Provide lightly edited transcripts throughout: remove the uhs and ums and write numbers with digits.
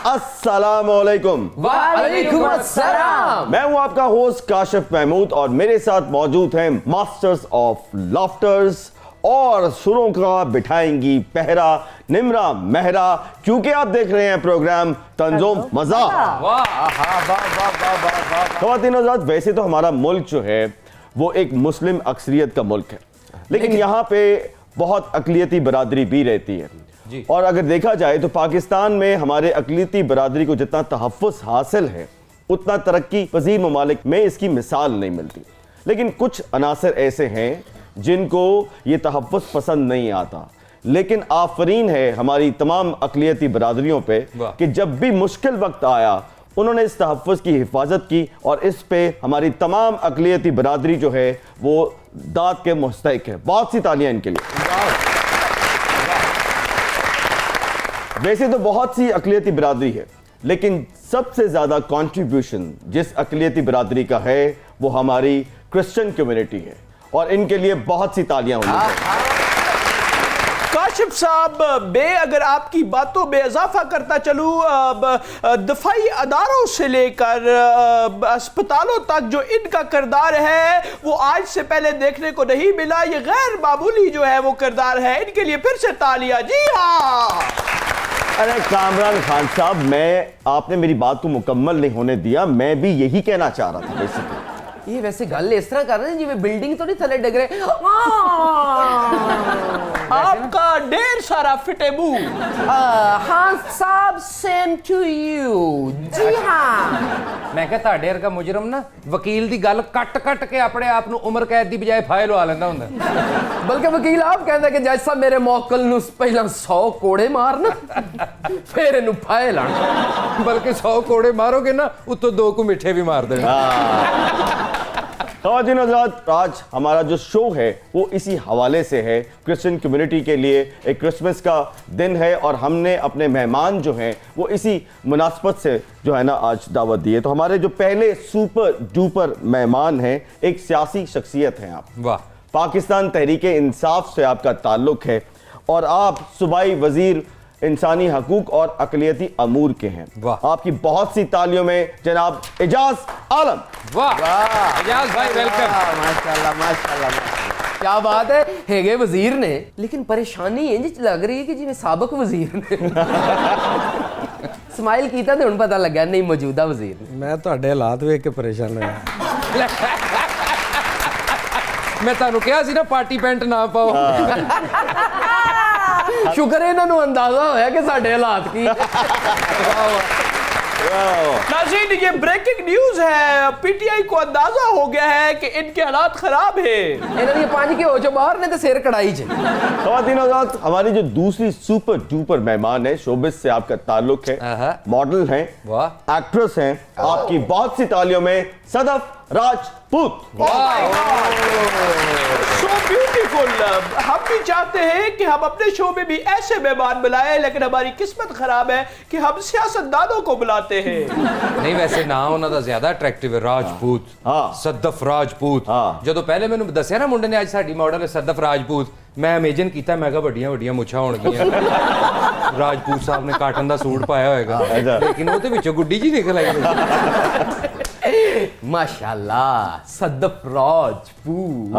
अस्सलामुअलैकुम। वालेकुम अस्सलाम। मैं हूं आपका होस्ट काशिफ महमूद और मेरे साथ मौजूद हैं मास्टर्स ऑफ लाफ्टर्स और सुरों का बिठाएंगी पहरा निम्रा मेहरा, क्योंकि आप देख रहे हैं प्रोग्राम तंजुम मजा। ख़वातीन और हज़रात, वैसे तो हमारा मुल्क जो है वो एक मुस्लिम अक्सरियत का मुल्क है, लेकिन यहाँ पे बहुत अक़लियती बरादरी भी रहती है और अगर देखा जाए तो पाकिस्तान में हमारे अक़लियती बरादरी को जितना तहफ़्फ़ुज़ हासिल है उतना तरक्की पज़ीर ममालिक में इसकी मिसाल नहीं मिलती। लेकिन कुछ अनासर ऐसे हैं जिनको ये तहफ़्फ़ुज़ पसंद नहीं आता, लेकिन आफरीन है हमारी तमाम अक़लियती बरादरियों पे कि जब भी मुश्किल वक्त आया उन्होंने इस तहफ़्फ़ुज़ की हिफाजत की और इस पे हमारी तमाम अक़लियती बरादरी जो है वो दाद के मुस्तहिक़ है। बहुत सी तालियां इनके लिए। वैसे तो बहुत सी अक़लियती बरादरी है, लेकिन सबसे ज़्यादा कंट्रीब्यूशन जिस अक़लियती बरादरी का है वो हमारी क्रिश्चियन कम्युनिटी है और इनके लिए बहुत सी तालियां होनी चाहिए। काशिफ साहब, अगर आपकी बातों में इजाफा करता चलूँ, दफाई अदारों से लेकर अस्पतालों तक जो इनका किरदार है वो आज से पहले देखने को नहीं मिला। ये गैर मामूली जो है वो किरदार है, इनके लिए फिर से तालियां। जी हाँ। अरे कामरान खान साहब, आपने मेरी बात को मुकम्मल नहीं होने दिया। मैं भी यही कहना चाह रहा था बेसिकली। ये वैसे गल इस तरह कर रहे हैं जिਵੇਂ बिल्डिंग तो नहीं थले डिग रहे। आपका ढेर सारा फिटे मुंह। हाँ साहब, सेम टू यू। जी हाँ। मैं क्या ਤੁਹਾਡੇ ਵਰਗਾ ਮੁਜਰਮ ਨਾ ਵਕੀਲ ਦੀ ਗੱਲ ਕੱਟ ਕੇ ਆਪਣੇ ਆਪ ਨੂੰ ਉਮਰ ਕੈਦ ਦੀ ਬਜਾਏ ਫਾਇਲ ਲਵਾ ਲੈਂਦਾ ਹੁੰਦਾ। बल्कि वकील आप कहता कि जज साहब मेरे मौकल ਨੂੰ ਪਹਿਲਾਂ 100 ਕੋੜੇ ਮਾਰਨ ਫਿਰ ਇਹਨੂੰ ਫਾਇਲ ਲਾਣ। ਬਲਕਿ 100 ਕੋੜੇ ਮਾਰੋਗੇ ਨਾ ਉੱਤੋਂ 2 ਕੁ ਮਿੱਠੇ ਵੀ ਮਾਰ ਦੇਣਾ। ख़वातीन हज़रात, आज हमारा जो शो है वो इसी हवाले से है। क्रिश्चियन कम्युनिटी के लिए एक क्रिसमस का दिन है और हमने अपने मेहमान जो हैं वो इसी मुनासबत से जो है ना आज दावत दी है। तो हमारे जो पहले सुपर डुपर मेहमान हैं एक सियासी शख्सियत हैं आप। वाह। पाकिस्तान तहरीक इंसाफ से आपका ताल्लुक़ है और आप सूबाई वज़ीर इंसानी हकूक और अक़लियती अमूर के हैं। आपकी बहुत सी तालियों में जनाब एजाज आलम। वाह एजाज भाई, वेलकम। माशाल्लाह माशाल्लाह, क्या बात है। हेगे वजीर ने, लेकिन परेशानी इंज लग रही है कि जिवें साबक वजीर ने। स्माइल कीता ते हुण पता लगा नहीं मौजूदा वजीर ने। मैं ਤੁਹਾਡੇ ਹਾਲਾਤ ਵੇਖ ਕੇ ਪਰੇਸ਼ਾਨ ਹੋਇਆ। ਮੈਂ ਤੁਹਾਨੂੰ ਕਿਹਾ ਸੀ ਨਾ ਪਾਰਟੀ ਪੈਂਟ ਨਾ ਪਾਓ। शुक्र है इन्होंने अंदाजा होया कि साडे हालात की। नाज़रीन, ये ब्रेकिंग न्यूज है। पीटीआई को अंदाजा हो गया है कि इनके हालात खराब है। इन्होंने 5 के हो जो बाहर ने तो सिर कड़ाई च। ख़वातीन और हज़रात, हमारी जो दूसरी सुपर डुपर मेहमान है, शोबिस से आपका ताल्लुक है, मॉडल हैं, एक्ट्रेस हैं, आपकी बहुत सी तालियों में सदफ राजपूत। So beautiful. हम भी चाहते हैं कि हम अपने शो में भी ऐसे मेहमान बुलाएं, लेकिन हमारी किस्मत खराब है कि हम सियासतदानों को बुलाते हैं। नहीं, वैसे नाम ਉਹਨਾਂ ਦਾ ਜ਼ਿਆਦਾ ਅਟਰੈਕਟਿਵ ਹੈ, ਰਾਜਪੂਤ। ਸਦਫ ਰਾਜਪੂਤ। ਜਦੋਂ ਪਹਿਲੇ ਮੈਨੂੰ ਦੱਸਿਆ ਨਾ ਮੁੰਡੇ ਨੇ ਅੱਜ ਸਾਡੀ ਮਾਡਲ ਹੈ ਸਦਫ ਰਾਜਪੂਤ, ਮੈਂ ਇਮੇਜਿਨ ਕੀਤਾ, ਮੈਂ ਕਿਹਾ ਵੱਡੀਆਂ ਵੱਡੀਆਂ ਮੁੱਛਾਂ ਹੋਣਗੀਆਂ। ਰਾਜਪੂਤ ਸਾਹਿਬ ਨੇ ਕਾਟਨ ਦਾ ਸੂਟ ਪਾਇਆ ਹੋਏਗਾ, ਲੇਕਿਨ ਉਹਦੇ ਵਿੱਚੋਂ ਗੁੱਡੀ ਜੀ ਨਿਕਲ ਆਈ। माशाल्लाह, सदफ राजपूत।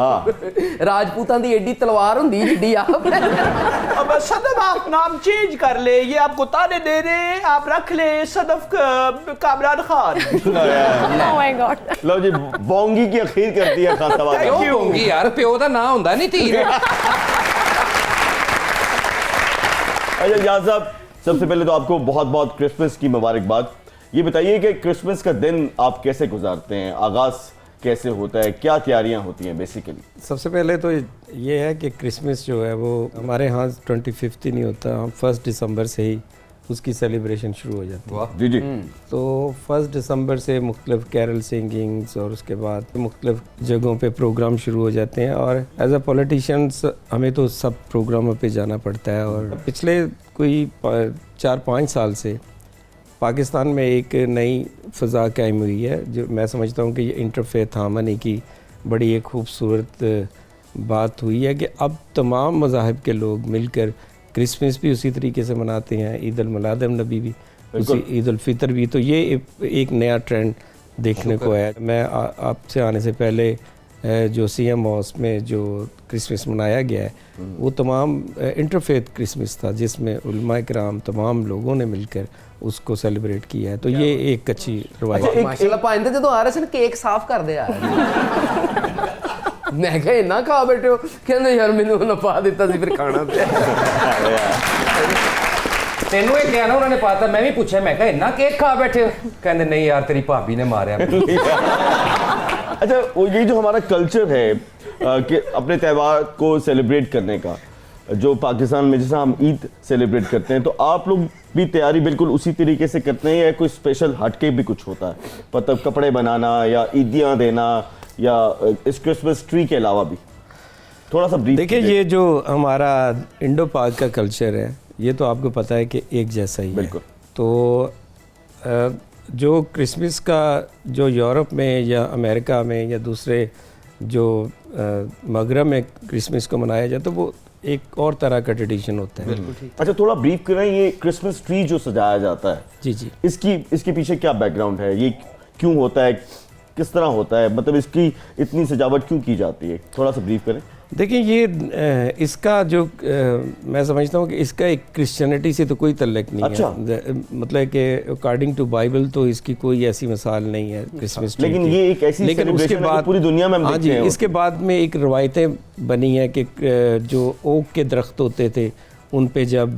राजपूतां दी एडी तलवार हुंदी जिड्डी आप। अब सदफ आप नाम चेंज कर ले, ये आपको ताने दे रहे, आप रख ले Sadaf Kamran Khan. Oh my God. लो जी, बोंगी की अखीर कर दिया खान साहब। क्यों बोंगी यार, प्यो दा नाम हुंदा नहीं धी। अच्छा जान साहब, सबसे पहले तो आपको बहुत बहुत क्रिसमस की मुबारकबाद। ये बताइए कि क्रिसमस का दिन आप कैसे गुजारते हैं, आगाज़ कैसे होता है, क्या तैयारियां होती हैं बेसिकली? सबसे पहले तो ये है कि क्रिसमस जो है वो हमारे यहाँ 25 ही नहीं होता, हम 1 दिसंबर से ही उसकी सेलिब्रेशन शुरू हो जाती है। जी जी। तो 1 दिसंबर से मुख्तलिफ कैरल सिंगिंग्स और उसके बाद मुख्तलिफ जगहों पे प्रोग्राम शुरू हो जाते हैं और एज अ पॉलिटिशियंस हमें तो सब प्रोग्रामों पे जाना पड़ता है। और पिछले कोई 4-5 साल से पाकिस्तान में एक नई फ़ज़ा कायम हुई है, जो मैं समझता हूँ कि ये इंटरफेथ हार्मनी की बड़ी एक खूबसूरत बात हुई है कि अब तमाम मज़ाहिब के लोग मिलकर क्रिसमस भी उसी तरीके से मनाते हैं, ईद अल मिलाद नबी भी उसी ईद उल फितर भी। तो ये एक नया ट्रेंड देखने को है। मैं आपसे आने से पहले जो CM हाउस में जो क्रिसमस मनाया गया है वो तमाम इंटरफेथ क्रिसमस था, जिसमें उलमा किराम तमाम लोगों ने मिलकर उसको सेलिब्रेट किया है। तो ये एक अच्छी रवायत है। माशाल्लाह पाइंदे जो आ रहे थे ना केक साफ कर दे यार मैं कहा इन्ना खा बैठे हो, कहते यार मैंने ना पा दिता सी फिर खाना तेनू एक गया ना उन्होंने पाता, मैं भी पूछा, मैं कहा इन्ना केक खा बैठे हो, कहते नहीं यार तेरी भाभी ने मारा। अच्छा, वो ये जो हमारा कल्चर है कि अपने त्यौहार को सेलिब्रेट करने का, जो पाकिस्तान में जैसा हम ईद सेलिब्रेट करते हैं, तो आप लोग भी तैयारी बिल्कुल उसी तरीके से करते हैं या कोई स्पेशल हटके भी कुछ होता है? मतलब कपड़े बनाना या ईदियाँ देना या इस क्रिसमस ट्री के अलावा भी थोड़ा सा ब्रीफ। देखिए, ये जो हमारा इंडो पाक का कल्चर है ये तो आपको पता है कि एक जैसा ही है। तो जो क्रिसमस का जो यूरोप में या अमेरिका में या दूसरे जो मगरब में क्रिसमस को मनाया जाता है वो एक और तरह का ट्रेडिशन होता है। अच्छा, थोड़ा ब्रीफ करें, ये क्रिसमस ट्री जो सजाया जाता है जी, इसके पीछे क्या बैकग्राउंड है? ये क्यों होता है, किस तरह होता है, मतलब इसकी इतनी सजावट क्यों की जाती है? थोड़ा सा ब्रीफ करें। देखिए, ये इसका जो मैं समझता हूँ कि इसका एक क्रिश्चियनिटी से तो कोई तल्लुक नहीं है। मतलब कि अकॉर्डिंग टू बाइबल तो इसकी कोई ऐसी मिसाल नहीं है क्रिसमस ट्री। लेकिन ये एक ऐसी लेकिन उसके बाद पूरी दुनिया में हम देखते हैं। इसके बाद में एक रवायतें बनी है कि जो ओक के दरख्त होते थे उन पे जब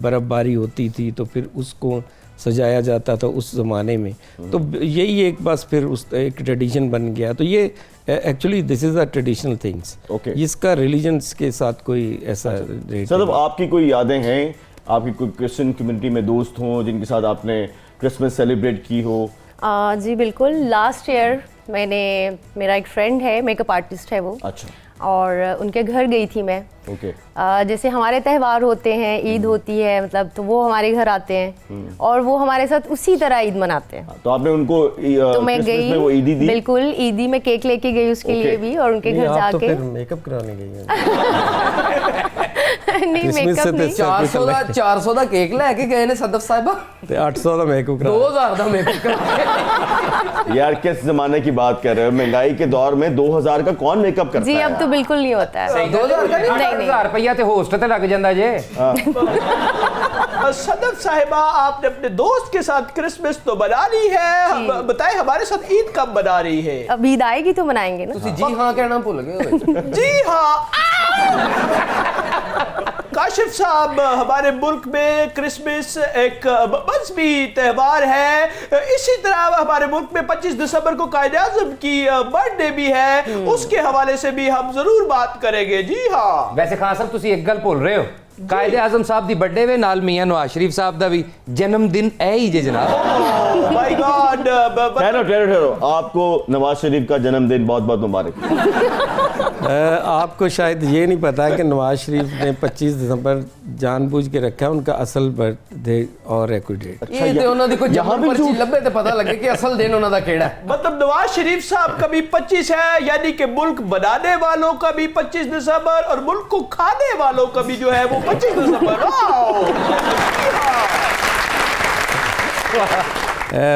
बर्फ़बारी होती थी तो फिर उसको सजाया जाता था उस ज़माने में। तो यही एक बस फिर उस एक ट्रेडिशन बन गया। तो ये actually this is a traditional things. इसका रिलीजन्स के साथ कोई ऐसा सर, आपकी कोई यादें हैं, आपकी कोई क्रिश्चियन कम्युनिटी में दोस्त हों जिनके साथ आपने क्रिसमस सेलिब्रेट की हो? जी बिल्कुल। लास्ट ईयर मेरा एक फ्रेंड है, मेकअप आर्टिस्ट है वो। अच्छा। और उनके घर गई थी मैं। ओके। जैसे हमारे त्यौहार होते हैं, ईद होती है, मतलब तो वो हमारे घर आते हैं और वो हमारे साथ उसी तरह ईद मनाते हैं। तो आपने उनको तो मैं गई, में वो ईदी दी? बिल्कुल, ईदी में केक लेके गई उसके लिए भी, और उनके घर जाके तो फिर मेकअप कराने गई नहीं, मेकअप नहीं। 400 ਦਾ केक लेके गए ने सदफ साहिबा, 800 ਦਾ मेकअप करा, 2000 ਦਾ मेकअप करा। यार किस जमाने की बात कर रहे हो? महंगाई के दौर में 2000 का कौन मेकअप करता है? जी अब तो बिल्कुल नहीं होता है। 2000 का नहीं, 1000 रुपया तो होस्ट ते लग जाता जे। सदफ साहिबा, आपने अपने दोस्त के साथ क्रिसमस तो बना ली है, बताएं हमारे साथ ईद कब बना रही है? अब ईद आएगी तो मनाएंगे ना। जी हाँ कहना भूल गए। जी हाँ। काशिफ साहब, हमारे मुल्क में क्रिसमस एक मजहबी त्यौहार है। इसी तरह हमारे मुल्क में 25 दिसंबर को कायद-ए-आज़म की बर्थडे भी है, उसके हवाले से भी हम जरूर बात करेंगे। जी हाँ। वैसे खान साहब तुसी एक गल भूल रहे हो, कायद-ए-आज़म साहब दी बर्थडे वे नाल मियां नवाज शरीफ साहब दा भी जन्मदिन है ही जे जनाब। My God. ठहरो, आपको नवाज शरीफ का जन्मदिन बहुत बहुत मुबारक। आपको शायद ये नहीं पता कि नवाज शरीफ ने 25 दिसंबर जानबूझ के रखा है उनका असल बर्थडे और है कोई डेट। ये ते उन्हां दी कोई जहां भी पर्ची लब्बे ते पता लगे कि असल दिन उन्हां दा केड़ा है। मतलब नवाज शरीफ साहब का भी 25 है, यानी कि मुल्क बनाने वालों का भी 25 दिसंबर और मुल्क को खाने वालों का भी जो है वो 25 दिसंबर।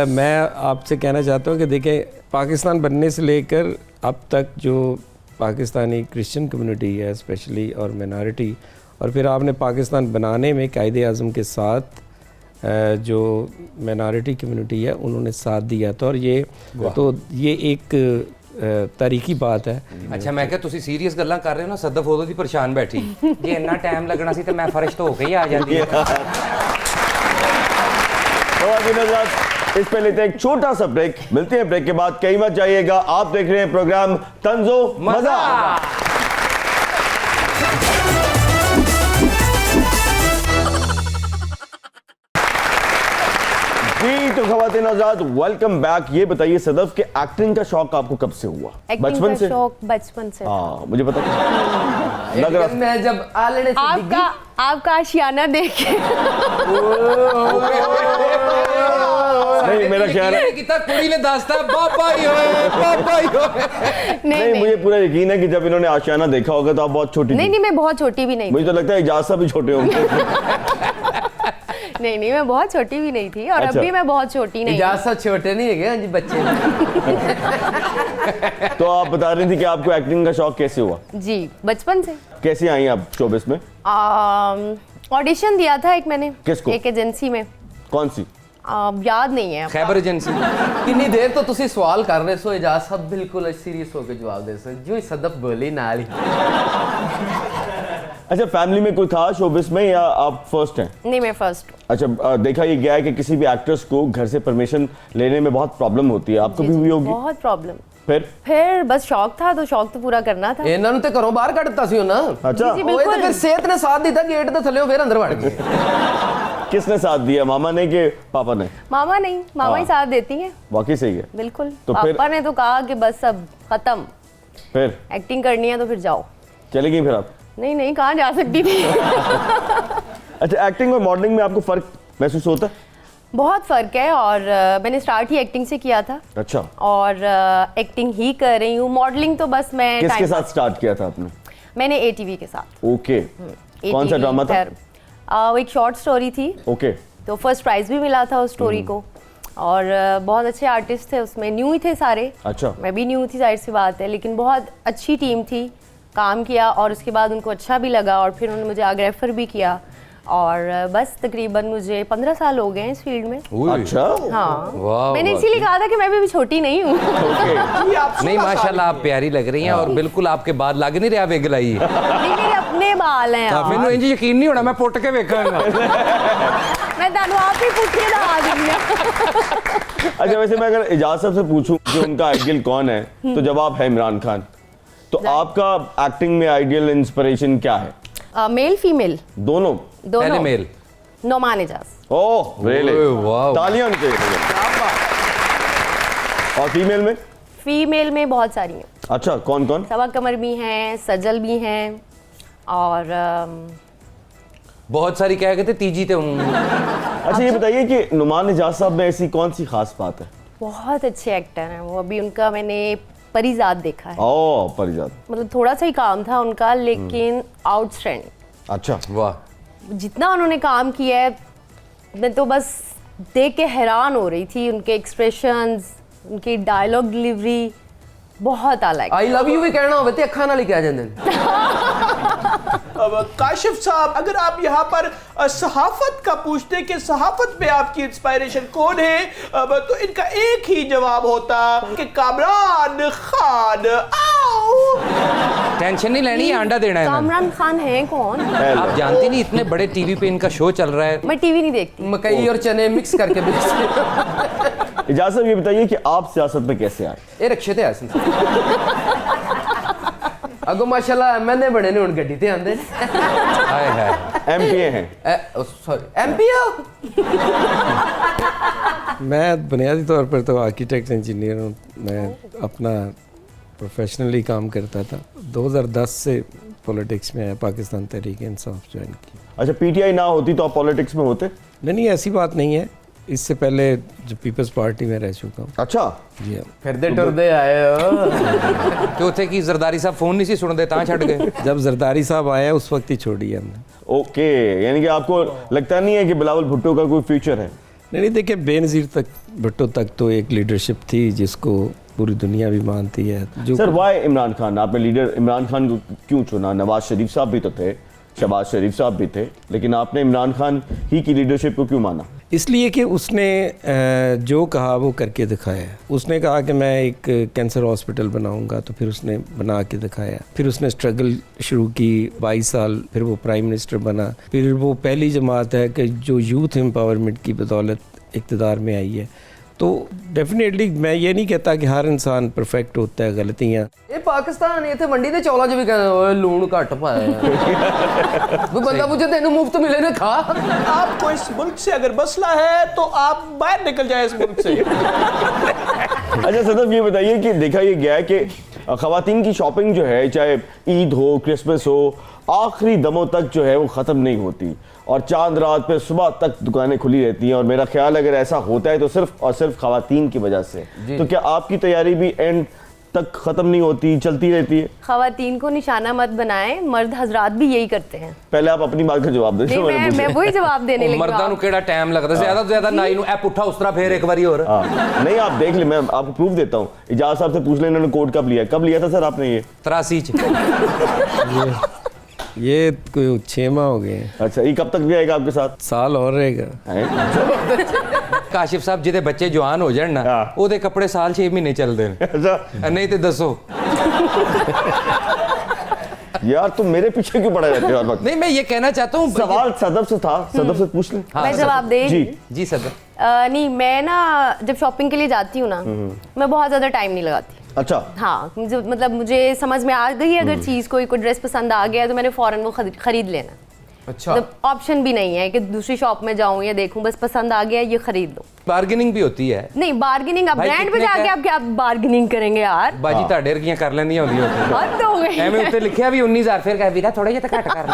मैं आपसे कहना चाहता हूँ कि देखें, पाकिस्तान बनने से लेकर अब तक जो पाकिस्तानी क्रिश्चियन कम्युनिटी है स्पेशली और मिनॉरिटी, और फिर आपने पाकिस्तान बनाने में कायदे-आज़म के साथ जो मिनॉरिटी कम्युनिटी है उन्होंने साथ दिया था, और ये एक तारीखी बात है। अच्छा, मैं क्या तुसी सीरियस गल्लां कर रहे हो ना, सदफ उदों दी परेशान बैठी जे इन्ना टाइम लगना सी ते मैं फर्श तो होके ही आ जाती। इस पे लेते हैं एक छोटा सा ब्रेक, मिलते हैं ब्रेक के बाद। कहीं मत जाइएगा, आप देख रहे हैं प्रोग्राम तंजो मजा। जी तो ख़वातीन आज़ाद, वेलकम बैक। ये बताइए सदफ के एक्टिंग का शौक आपको कब से हुआ? बचपन से? शौक बचपन से। हाँ मुझे पता लग रहा। मैं जब आलड़े से आपका आशियाना देख के नहीं, मेरा ख्याल है कि तक कुड़ी ने दास्ता पापा ही हो। नहीं, मुझे पूरा यकीन है कि जब इन्होंने आशियाना देखा होगा तो आप बहुत छोटी। नहीं, मैं बहुत छोटी भी नहीं। मुझे तो लगता है इजाज़ भी छोटे होंगे। नहीं नहीं, मैं बहुत छोटी भी नहीं थी और अच्छा। अभी मैं बहुत छोटी नहीं हूँ। इजाजत छोटे नहीं है क्या जी बच्चे? तो आप बता रही थी कि आपको एक्टिंग का शौक कैसे हुआ? जी, बचपन से। कैसे आई आप शोबिस में? ऑडिशन दिया था एक मैंने, किसको? एक एजेंसी में। कौन सी? याद नहीं है। खैबर एजेंसी। कितनी देर तो तुसी सवाल कर रहे सो, इजाजत साहब बिल्कुल सीरियस होकर जवाब दे सो, जो ही सदफ बोली नाल ही। अच्छा, फैमिली में कोई था शोबिस में या आप फर्स्ट हैं? नहीं, मैं फर्स्ट। अच्छा, देखा ये गया है कि किसी भी एक्ट्रेस को घर से परमिशन लेने में बहुत प्रॉब्लम होती है, आपको भी हुई होगी? बहुत प्रॉब्लम। फिर बस शौक था तो शौक तो पूरा करना था। ਇਹਨਾਂ ਨੂੰ ਤੇ ਘਰੋਂ ਬਾਹਰ ਕੱਢਤਾ ਸੀ ਨਾ। अच्छा, जी, ਉਹ बिल्कुल। ਤੇ ਫਿਰ ਸਿਹਤ ਨੇ ਸਾਥ ਦਿੱਤਾ, ਗੇਟ ਦੇ ਥੱਲੇ ਫਿਰ ਅੰਦਰ ਵੜ ਗਏ। किसने साथ दिया, मामा ने कि पापा ने? मामा नहीं, मामा ही साथ देती हैं। वाकई सही है। बिल्कुल। तो फिर- पापा ने तो कहा कि बस अब खत्म, फिर एक्टिंग करनी है तो फिर जाओ। चली गई फिर आप? नहीं नहीं, कहाँ जा सकती थी। अच्छा, एक्टिंग और मॉडलिंग में आपको फर्क महसूस होता है? बहुत फर्क है और मैंने स्टार्ट ही एक्टिंग से किया था अच्छा, और एक्टिंग ही कर रही हूँ। मॉडलिंग तो बस मैं किसके time साथ स्टार्ट किया था आपने? pass- मैंने ATV के साथ। ओके, कौन सा ATV ड्रामा था? वो एक शॉर्ट स्टोरी थी, ओके, तो फर्स्ट प्राइज भी मिला था उस स्टोरी को। और बहुत अच्छे आर्टिस्ट थे उसमें, न्यू ही थे सारे। अच्छा, मैं भी न्यू थी, जाहिर सी बात है, लेकिन बहुत अच्छी टीम थी, काम किया और उसके बाद उनको अच्छा भी लगा और फिर उन्होंने मुझे आगे रेफर भी किया। और बस तकरीबन मुझे 15 साल हो गए हैं इस फील्ड में। अच्छा, हाँ, वाह, मैंने वाह। इसीलिए कहा था कि मैं भी छोटी नहीं हूँ। ओके। नहीं माशाल्लाह आप प्यारी लग रही हैं और बिल्कुल आपके बाल लग नहीं रहा विग लाई। नहीं, मेरे अपने बाल हैं यार। मैनू इंज यकीन नहीं होना, मैं पुट के वेखांगा। मैं ਤੁਹਾਨੂੰ आप ही पूछ के दिखा दूंगी। अच्छा, वैसे मैं अगर इजाजत से पूछूं कि उनका आइडियल कौन है, तो जवाब है इमरान खान। तो आपका एक्टिंग में आइडियल इंस्पिरेशन क्या है? मेल फीमेल दोनों? दोनों। पहले male. Noman Ijaz. Oh really, ओए, वाह। तालियां उनके लिए। और फीमेल में? फीमेल में बहुत सारी हैं, अच्छा, कौन कौन? सबा कमर भी हैं, सजल भी हैं और बहुत सारी क्या कहते तीजी थे। अच्छा, ये बताइए कि नुमान इजाज साहब में ऐसी कौन सी खास बात है? बहुत अच्छे एक्टर हैं वो। अभी उनका मैंने परिजात देखा है, ओह, परिजात। मतलब थोड़ा सा ही काम था उनका लेकिन आउटस्टैंडिंग। अच्छा, वाह। जितना उन्होंने काम किया है मैं तो बस देख के हैरान हो रही थी। उनके एक्सप्रेशंस, उनकी डायलॉग डिलीवरी बहुत आला है। आई लव यू भी कहना होवे ते अखां नाल ही कह जांदे ने। अब काशिफ साहब, अगर आप यहाँ पर सहाफत का पूछते कि सहाफत में आपकी इंस्पायरेशन कौन है, अब तो इनका एक ही जवाब होता कि कामरान खान। आओ, टेंशन नहीं लेनी, अंडा देना है मैंने। कामरान खान है कौन? आप जानती नहीं, इतने बड़े टीवी पे इनका शो चल रहा है। मैं टीवी नहीं देखती। मकई और चने मिक्स करके बेचते। इजाजत साहब ये बताइए कि आप सियासत में कैसे आए? ਇਹ रक्षे ते आए अगो माशाल्लाह मैंने बड़े ने हुन गड्डी ते आंदे ने। हाय हाय। एमपीए हैं? सॉरी एमपी हो? मैं बुनियादी तौर पर तो आर्किटेक्ट इंजीनियर हूँ। मैं अपना प्रोफेशनली काम करता था। 2010 से पॉलिटिक्स में आया, पाकिस्तान तहरीक इंसाफ ज्वाइन की। अच्छा, पीटीआई ना होती तो आप पॉलिटिक्स में होते? नहीं, ऐसी बात नहीं है। इससे पहले जो पीपल्स पार्टी में रह चुका हूँ। अच्छा, जी हाँ। फिरदे टुरदे आए हो। तो उथे की जरदारी साहब फोन नहीं सी सुनते ता छड़ गए। जब जरदारी साहब आया उस वक्त ही छोड़ी है हमने। ओके, यानी कि आपको लगता नहीं है कि बिलावल भुट्टो का कोई फ्यूचर है? नहीं, देखिए बेनज़ीर तक, भुट्टो तक तो एक लीडरशिप थी जिसको पूरी दुनिया भी मानती है। जो सर, वाई इमरान खान? आपने लीडर इमरान खान को क्यों चुना? नवाज शरीफ साहब भी तो थे, शहबाज शरीफ साहब भी थे, लेकिन आपने इमरान खान ही की लीडरशिप को क्यों माना? इसलिए कि उसने जो कहा वो करके दिखाया। उसने कहा कि मैं एक कैंसर हॉस्पिटल बनाऊंगा, तो फिर उसने बना के दिखाया। फिर उसने स्ट्रगल शुरू की 22 साल, फिर वो प्राइम मिनिस्टर बना। फिर वो पहली जमात है कि जो यूथ एम्पावरमेंट की बदौलत इक़्तिदार में आई है। तो डेफिनेटली मैं ये नहीं कहता कि हर इंसान परफेक्ट होता है, गलतियाँ। ये पाकिस्तान इतने मंडी के चौलों च भी कहते ओए लूण घट पाया। वो बंदा पूछे तेन मुफ्त मिले ने खा। आपको इस मुल्क से अगर मसला है तो आप बाहर निकल जाए इस मुल्क से। अच्छा सदफ, ये बताइए कि देखा ये गया है कि ख़वातीन की शॉपिंग जो है, चाहे ईद हो, क्रिसमस हो, आखिरी दमों तक जो है वो ख़त्म नहीं होती और चांद रात पे सुबह तक दुकानें खुली रहती हैं। और मेरा ख्याल अगर ऐसा होता है तो सिर्फ और सिर्फ ख़वातीन की वजह से। तो क्या आपकी तैयारी भी एंड तक खत्म नहीं होती, चलती रहती है? खवातीन को निशाना मत बनाएं, मर्द हजरात भी यही करते हैं। पहले आप अपनी बात का जवाब दें। नहीं, मैं वही जवाब देने लगी। मर्दां नूं केड़ा टाइम लगदा, ज्यादा तो ज्यादा नाई नूं ए पुट्ठा उस्तरा फेर एक बारी और। नहीं, आप देख ले, मैं आपको प्रूफ देता हूँ। इजाज साहब से पूछ लें इन्होंने कोड कब लिया था सर आपने? ये 83 च। ये कोई 6 माह हो गए हैं। अच्छा, ये कब तक रहेगा आपके साथ? साल और रहेगा। काशिफ साहब जिहदे बच्चे जवान हो जाण ना, हाँ। ओदे कपड़े साल 6 महीने चलदे ने। अच्छा नहीं तो दसो। यार तुम मेरे पीछे क्यों पड़ा रहते हो हर वक्त? नहीं, मैं ये कहना चाहता हूँ, सवाल सदफ से था, सदफ से पूछ लें। मैं जवाब दे जी सर। नहीं, मैं ना जब शॉपिंग के लिए जाती हूँ ना, मैं बहुत ज़्यादा टाइम नहीं लगाती। अच्छा। हाँ, मतलब मुझे समझ में आ गई अगर चीज़ कोई ड्रेस पसंद आ गया तो मैंने फ़ौरन वो खरीद लेना। अच्छा, मतलब ऑप्शन भी नहीं है कि दूसरी शॉप में जाऊँ या देखूँ, बस पसंद आ गया ये खरीद लो। बार्गेनिंग भी होती है। नहीं, बार्गेनिंग आप भाई ब्रांड पे कितने जाके का- आप क्या बार्गेनिंग करेंगे यार? बाजी ताड़े रखियां कर लेंदियां होंदियां होती। हद हो गई। एवें उत्ते लिखिया भी 19,000, फिर कह वीरा थोड़ा जिहा घट कर ले।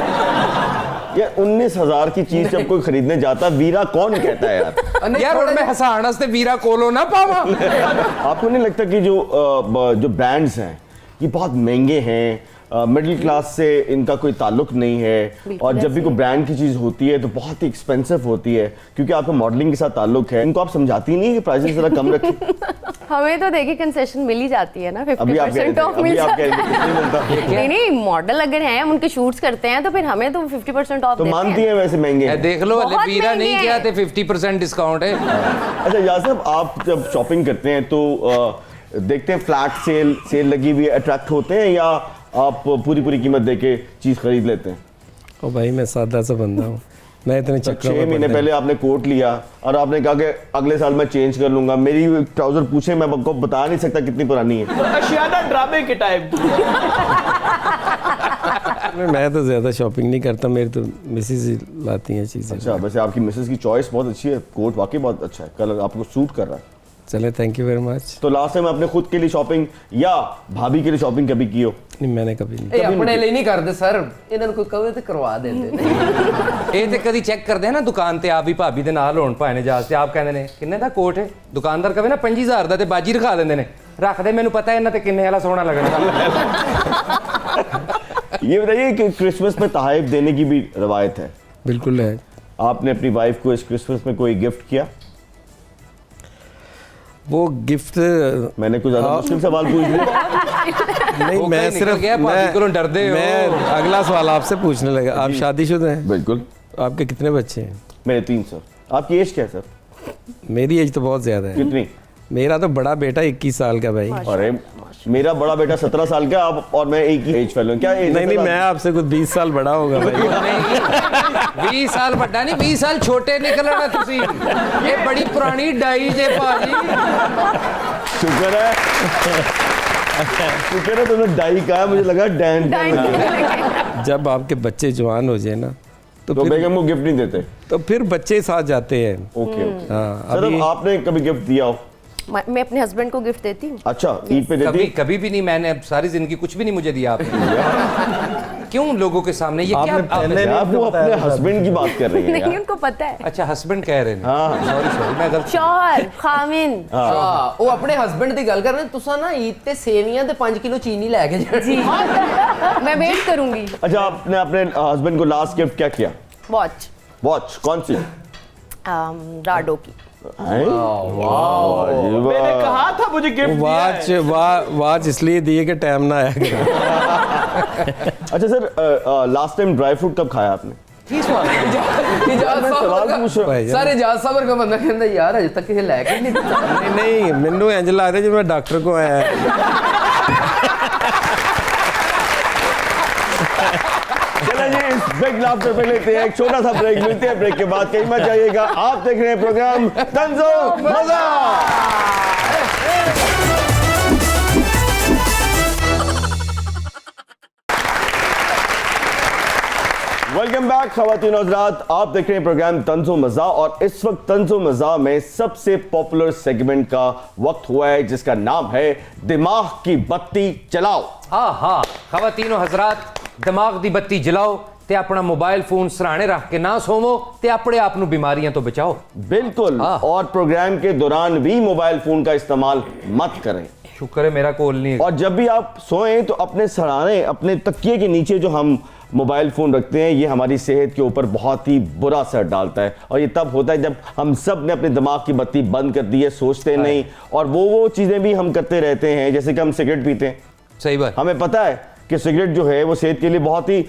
ये 19,000 की चीज जब कोई खरीदने जाता, वीरा कौन कहता है यार? यार और मैं हसाण वास्ते वीरा कोलो ना पावा। आपको नहीं लगता कि जो ब्रांड्स हैं ये बहुत महंगे हैं, मिडिल क्लास से इनका कोई ताल्लुक नहीं है, और जब भी कोई ब्रांड की चीज होती है तो बहुत ही एक्सपेंसिव होती है क्योंकि आपका मॉडलिंग के साथ ताल्लुक है। इनको आप समझाती नहीं कि प्राइसेस जरा कम रखें? हमें तो देखिए कंसेशन मिल ही जाती है ना, अभी आप 50% ऑफ मिल जाता है। नहीं मिलता? नहीं, मॉडल अगर हैं हम उनके शूट्स करते हैं तो फिर हमें तो 50% ऑफ तो देते मानती हैं। है वैसे महंगे हैं? देख लो, बहुत वीरा नहीं महंगे किया हैं। थे 50% डिस्काउंट है। अच्छा यार साहब, आप जब शॉपिंग करते हैं तो देखते हैं फ्लैट सेल लगी हुई है, अट्रैक्ट होते हैं, या आप पूरी कीमत देके चीज खरीद लेते हैं? ओ भाई, मैं सादा सा बंदा हूँ, मैं इतने चक्कर 6 महीने पहले आपने कोट लिया और आपने कहा कि अगले साल मैं चेंज कर लूंगा। मेरी ट्राउजर पूछे, मैं आपको बता नहीं सकता कितनी पुरानी है। आशियाना ड्रामे के टाइम। मैं तो ज़्यादा शॉपिंग नहीं करता, मेरी तो मिसेज ही लाती हैं चीज़ें। अच्छा, वैसे आपकी मिसेस की चॉइस बहुत अच्छी है, कोट वाकई बहुत अच्छा है, कलर आपको सूट कर रहा है। चले, थैंक यू वेरी मच। तो लास्ट टाइम आपने खुद के लिए शॉपिंग या भाभी के लिए शॉपिंग कभी की हो? नहीं, मैंने कभी नहीं। ਇਹ ਆਪਣੇ ਲਈ ਨਹੀਂ ਕਰਦੇ ਸਰ, ਇਹਨਾਂ ਨੂੰ ਕੋਈ ਕਹੇ ਤੇ ਕਰਵਾ ਦਿੰਦੇ ਨੇ। ਇਹ ਤੇ ਕਦੀ ਚੈੱਕ ਕਰਦੇ ਆ ਨਾ ਦੁਕਾਨ ਤੇ, ਆਪ ਵੀ ਭਾਬੀ ਦੇ ਨਾਲ ਹੋਣ ਭਾਵੇਂ ਜਹਾਜ਼ ਤੇ, ਆਪ ਕਹਿੰਦੇ ਨੇ ਕਿੰਨੇ ਦਾ ਕੋਟ ਹੈ, ਦੁਕਾਨਦਾਰ ਕਹੇ ਨਾ 25,000 ਦਾ, ਤੇ ਬਾਜੀ ਰਖਾ ਦਿੰਦੇ ਨੇ, ਰੱਖਦੇ ਮੈਨੂੰ ਪਤਾ ਇਹਨਾਂ ਤੇ ਕਿੰਨੇ ਵਾਲਾ ਸੋਹਣਾ ਲੱਗਣਾ। ये बताइए कि क्रिसमस में तोहफे देने की भी रवायत है? बिल्कुल है। आपने अपनी वाइफ को इस क्रिसमस में कोई गिफ्ट किया? वो गिफ्ट मैंने कुछ ज्यादा मुश्किल सवाल पूछ लिया। नहीं, वो मैं कहीं निकल सिर्फ गया, भाभी को डरते हो। मैं अगला सवाल आपसे पूछने लगा। आप शादीशुदा हैं? बिल्कुल। आपके कितने बच्चे हैं? मेरे 3 सर। आपकी एज क्या है सर? मेरी एज तो बहुत ज़्यादा है। कितनी? मेरा तो बड़ा बेटा 21 साल का भाई। अरे मेरा बड़ा बेटा 17 साल का, आप और मैं एक ही एज फेलो। क्या एज? नहीं, मैं आपसे कुछ 20 साल बड़ा होगा भाई। नहीं 20 साल ਵੱਡਾ ਨਹੀਂ, 20 ਸਾਲ ਛੋਟੇ ਨਿਕਲਣਾ ਤੁਸੀਂ। ਇਹ ਬੜੀ ਪੁਰਾਣੀ ਡਾਈ ਜੇ ਭਾਜੀ। शुक्र है, शुक्र है तुमने डाई कहा, मुझे लगा डैन। जब आपके बच्चे जवान हो जाए ना तो फिर बेगम को गिफ्ट नहीं देते? तो फिर बच्चे साथ जाते हैं। ओके। हाँ, सर अभी अब आपने कभी गिफ्ट दिया हो? मैं अपने हस्बैंड को गिफ्ट देती हूँ। अच्छा, ईद पे देती? कभी कभी भी नहीं, मैंने सारी जिंदगी कुछ भी नहीं मुझे दिया आपने। क्यों लोगों के सामने ये क्या? पहले आप वो अपने हस्बैंड की बात कर रही हैं नहीं, यार। उनको पता है। अच्छा, हस्बैंड कह रहे हैं। हाँ। सॉरी मैं गलत। शौहर, खामिन। ਹਾਂ, ਉਹ ਆਪਣੇ ਹਸਬੰਡ ਦੀ ਗੱਲ ਕਰ ਰਹੇ ਨੇ। ਤੁਸੀਂ ਨਾ ਈਦ ਤੇ ਸੇਵੀਆਂ ਤੇ 5 किलो चीनी ਲੈ के जी, मैं वेट करूंगी। अच्छा, आपने अपने हस्बैंड को लास्ट गिफ्ट क्या किया? वॉच, वॉच कौन सी? राडो की। मैंने कहा था मुझे गिफ्ट वाच इसलिए दिए कि टाइम ना आया करे। अच्छा sir, last time dry fruit कब खाया आपने? ਇਜਾਜ਼ मैं सवाल पूछ रहा हूँ। ਸਾਰੇ ਇਜਾਜ਼ ਸਾਹਿਬ ਵਰਗਾ ਬੰਦਾ ਕਹਿੰਦਾ ਯਾਰ ਅਜੇ ਤੱਕ ਇਹ ਲੈ ਕੇ ਨਹੀਂ ਦਿੱਤਾ। नहीं, मैनू इंज लग रहा जिवें डॉक्टर को आया है। चलिए जी, इस बिग लाफ्टर पे लेते हैं एक छोटा सा ब्रेक। मिलते हैं ब्रेक के बाद, कहीं मत जाइएगा। आप देख रहे हैं प्रोग्राम तंजो मजा। वेलकम बैक खवातीन और हज़रात, आप देख रहे हैं प्रोग्राम तंजो मजा, और इस वक्त तंजो मजा में सबसे पॉपुलर सेगमेंट का वक्त हुआ है जिसका नाम है दिमाग की बत्ती जलाओ। हाँ हाँ, खवातीन और हजरात, दिमाग दी बत्ती जलाओ। ਤੇ ਆਪਣਾ ਮੋਬਾਈਲ ਫੋਨ ਸਰਾਣੇ ਰੱਖ ਕੇ ਨਾ ਸੋਵੋ ਤੇ ਆਪਣੇ ਆਪ ਨੂੰ ਬਿਮਾਰੀਆਂ ਤੋਂ ਬਚਾਓ। बिल्कुल, और प्रोग्राम के दौरान भी मोबाइल फोन का इस्तेमाल मत करें। शुक्र है मेरा कॉल नहीं है। और जब भी आप सोएं तो अपने सराहने, अपने तकिए के नीचे जो हम मोबाइल फ़ोन रखते हैं, ये हमारी सेहत के ऊपर बहुत ही बुरा असर डालता है। और ये तब होता है जब हम सब ने अपने दिमाग की बत्ती बंद कर दी है, सोचते नहीं, और वो चीज़ें भी हम करते रहते हैं, जैसे कि हम सिगरेट पीते हैं। सही बात। हमें पता है कि सिगरेट जो है वो सेहत के लिए बहुत ही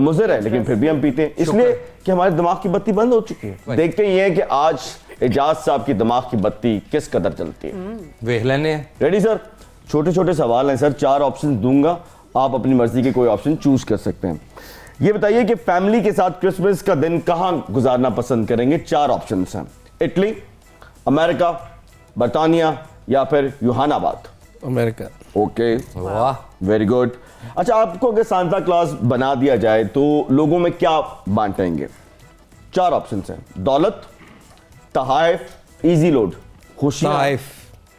मुज़र है, लेकिन फिर भी हम पीते हैं, इसलिए कि हमारे दिमाग की बत्ती बंद हो चुकी है। देखते ही हैं कि आज एजाज साहब की दिमाग की बत्ती किस कदर चलती है। वेख लेने हैं। Ready sir? छोटे छोटे सवाल हैं सर, 4 ऑप्शन दूंगा, आप अपनी मर्जी के कोई ऑप्शन चूज कर सकते हैं। ये बताइए कि फैमिली के साथ क्रिसमस का दिन कहां गुजारना पसंद करेंगे? 4 ऑप्शन हैं। इटली, अमेरिका, बर्तानिया या फिर यूहानाबाद? अमेरिका। ओके, वाह, वेरी गुड। अच्छा, आपको अगर सांता क्लॉज बना दिया जाए तो लोगों में क्या बांटेंगे? 4 ऑप्शन हैं। दौलत, तहाइफ, इजी लोड। खुशियां। ताइफ।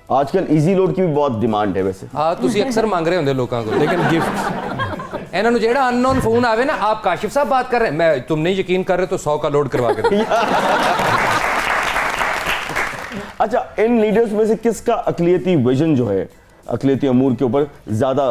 आजकल इजी लोड की भी बहुत डिमांड है वैसे। हाँ ਤੁਸੀਂ अक्सर मांग रहे होंगे लोगों को, लेकिन गिफ्ट इन्होंने जेड़ा अननोन फोन आवे ना, आप काशिफ साहब बात कर रहे हैं, मैं तुम नहीं यकीन कर रहे तो 100 का लोड करवा के दे। अच्छा, इन लीडर्स में से किसका अकलियती विजन जो है, अकलियती अमूर के ऊपर ज्यादा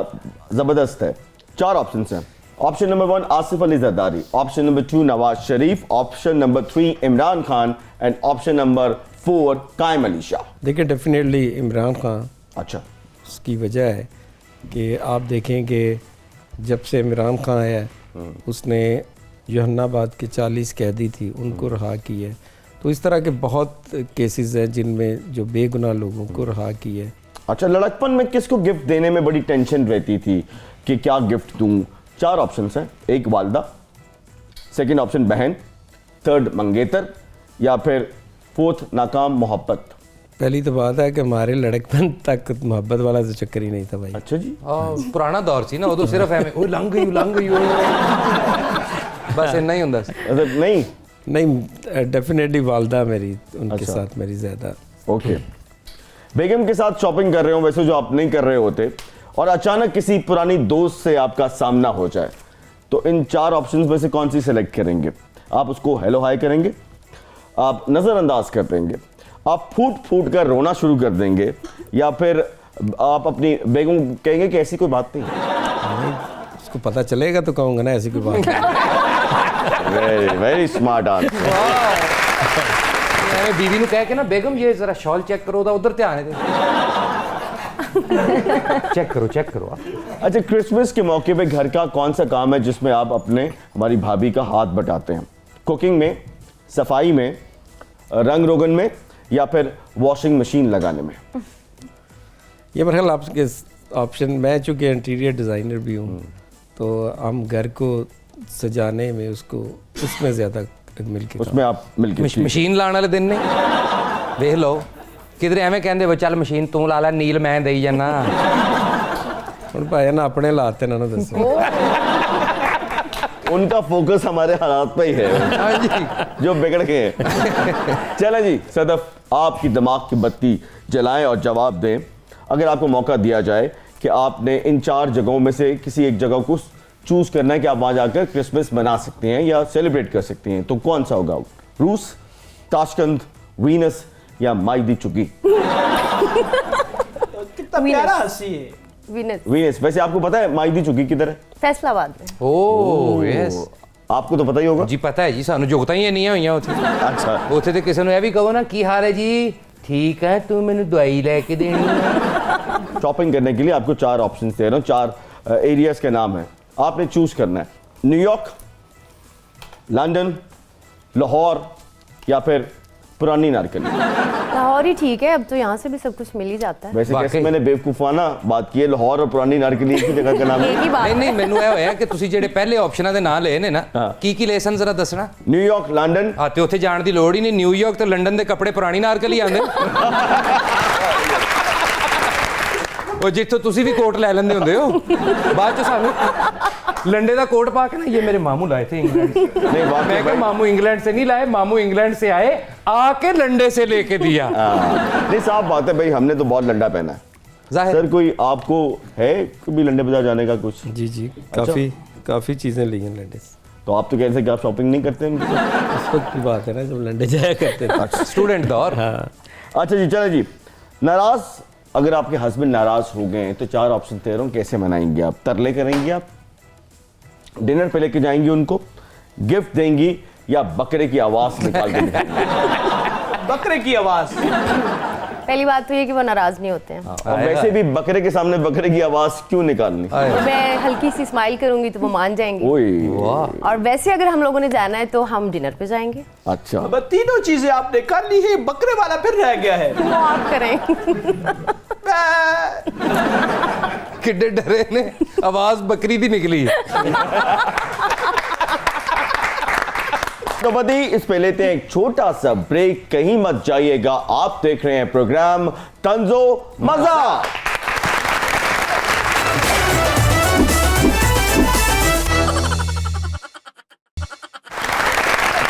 जबरदस्त है? 4 ऑप्शन हैं। Option number 1 Asif Ali Zardari, option number 2 Nawaz Sharif, option number 3 Imran Khan and option number 4 कायम अली शाह। देखिए, डेफिनेटली इमरान खान। अच्छा, उसकी वजह है कि आप देखें कि जब से इमरान खान आया उसने जहानाबाद के 40 कैदी थी उनको रहा किया है। तो इस तरह के बहुत केसेस हैं जिनमें जो बेगुनाह लोगों को रहा किया है। अच्छा, लड़कपन में किसको गिफ्ट देने में बड़ी टेंशन रहती थी कि क्या गिफ्ट दूं? 4 ऑप्शन हैं। 1 वालदा, सेकंड ऑप्शन बहन, 3rd मंगेतर या फिर 4th नाकाम मोहब्बत। पहली तो बात है कि हमारे लड़कपन तक मोहब्बत वाला तो चक्कर ही नहीं था भाई। अच्छा जी, पुराना दौर सी ना, उदो सिर्फ एवें ओ लंघ गई बस इतना ही हुंदा सी। नहीं नहीं, डेफिनेटली वालदा मेरी, उनके अच्छा। साथ मेरी ज़्यादा। ओके। बेगम के साथ शॉपिंग कर रहे हो वैसे जो आप नहीं कर रहे होते, और अचानक किसी पुरानी दोस्त से आपका सामना हो जाए, तो इन 4 ऑप्शंस में से कौन सी सेलेक्ट करेंगे? आप उसको हेलो हाय करेंगे, आप नज़रअंदाज कर देंगे, आप फूट फूट कर रोना शुरू कर देंगे, या फिर आप अपनी बेगम कहेंगे कि ऐसी कोई बात नहीं? उसको पता चलेगा तो कहूँगा ना ऐसी कोई बात नहीं। Very very smart answer. बीवी ने कह के ना, बेगम ये जरा शॉल चेक करो, उधर ध्यान है चेक करो। अच्छा, क्रिसमस के मौके पे घर का कौन सा काम है जिसमें आप अपने हमारी भाभी का हाथ बटाते हैं? कुकिंग में, सफाई में, रंग रोगन में, या फिर वॉशिंग मशीन लगाने में? ये मेरे ख्याल आपके ऑप्शन, मैं चूँकि इंटीरियर डिज़ाइनर भी हूँ तो हम घर को सजाने में उसमें ज़्यादा मिलके उसमें आप मिलके मशीन लाने वाले दिन नहीं देख लो किधरे एवें कहंदे वो चल मशीन तू ला ला, नील मैं देई जाना। हुण भाई ना अपने लाते ना दसो। उनका फोकस हमारे हालात पे ही है जो बिगड़ गए हैं। चलें जी सदफ, आपकी दिमाग की बत्ती जलाएं और जवाब दें। अगर आपको मौका दिया जाए कि आपने इन 4 जगहों में से किसी एक जगह को चूज करना है कि आप वहां जाकर क्रिसमस मना सकते हैं या सेलिब्रेट कर सकते हैं, तो कौन सा होगा? रूस, ताशकंद, वीनस या माईदी चुगी? कितना प्यारा हंसी है। वीनस। वैसे आपको पता है माईदी चुगी किधर है? फैसलाबाद में। ओह यस, आपको तो पता ही होगा जी। पता है जी, सानू जुगता ही नहीं होईयां उत्थे। अच्छा, उत्थे ते किसी नूं ये भी कहो ना की हाल है जी, ठीक है तू मैनू दवाई लेके देनी है। शॉपिंग करने के लिए आपको 4 ऑप्शन दे रहा हूं, 4 एरियाज के नाम है, आपने चूज करना है। न्यूयॉर्क, लंदन, लाहौर या फिर पुरानी नारकली? लाहौर ही ठीक है, अब तो यहाँ से भी सब कुछ मिल ही जाता है। वैसे वाकई। कैसे मैंने बेवकूफाना बात की है, लाहौर और पुरानी नारकली एक ही जगह का नाम है। एक ही बात नहीं है। नहीं, मैनू ਇਹ ਹੋਇਆ ਕਿ ਤੁਸੀਂ ਜਿਹੜੇ ਪਹਿਲੇ ਆਪਸ਼ਨਾਂ ਦੇ ਨਾਂ ਲਏ ਨੇ ਨਾ, ਕੀ ਲੈ ਸਨ ਜ਼ਰਾ ਦੱਸਣਾ। न्यूयॉर्क, लंदन, ਆ ਤੇ ਉੱਥੇ ਜਾਣ ਦੀ ਲੋੜ ਹੀ ਨਹੀਂ, ਨਿਊਯਾਰਕ ਤੇ ਲੰਡਨ ਦੇ ਕੱਪੜੇ ਪੁਰਾਣੀ ਨਾਰਕਲੀ ਆਉਂਦੇ ਉਹ ਜਿੱਥੋਂ ਤੁਸੀਂ ਵੀ ਕੋਟ ਲੈ ਲੈਂਦੇ ਹੁੰਦੇ ਹੋ, ਬਾਅਦ ਚ ਸਾਨੂੰ लंडे का कोट पा के ना, ये मेरे मामू लाए थे इंग्लैंड से। नहीं वाकई मैं कहा भाई। मामू इंग्लैंड से नहीं लाए, मामू इंग्लैंड से आए आके लंडे से लेके दिया। नहीं साफ बात है भाई, हमने तो बहुत लंडा पहना है। जाहिर सर कोई आपको है कभी लंडे बाजार जाने का कुछ? जी काफ़ी चीज़ें ली हैं लंडे से। तो आप तो कह रहे थे कि आप शॉपिंग नहीं करते उनकी? उस वक्त की बात है ना जब लंडे जाया करते थे। स्टूडेंट दौर। हाँ, अच्छा जी, चलो जी। नाराज, अगर आपके हस्बैंड नाराज हो गए तो 4 ऑप्शन दे रहा हूं, कैसे मनाएंगे आप? तरले करेंगे आप, डिनर पे लेके जाएंगी उनको, गिफ्ट देंगी, या बकरे की आवाज निकाल के दिखाएंगी? बकरे की आवाज। पहली बात तो ये कि वो नाराज नहीं होते हैं। और वैसे भी बकरे के सामने बकरे की आवाज क्यों निकालनी? तो मैं हल्की सी स्माइल करूंगी तो वो मान जाएंगे। ओए, और वैसे अगर हम लोगों ने जाना है तो हम डिनर पे जाएंगे। अच्छा, अब तीनों चीजें आपने कर ली है, बकरे वाला फिर रह गया है। वो आप करें। किड्डे डरे ने, आवाज बकरी दी निकली। तो बदी, इस पे लेते हैं एक छोटा सा ब्रेक, कहीं मत जाइएगा। आप देख रहे हैं प्रोग्राम तंजो मजा।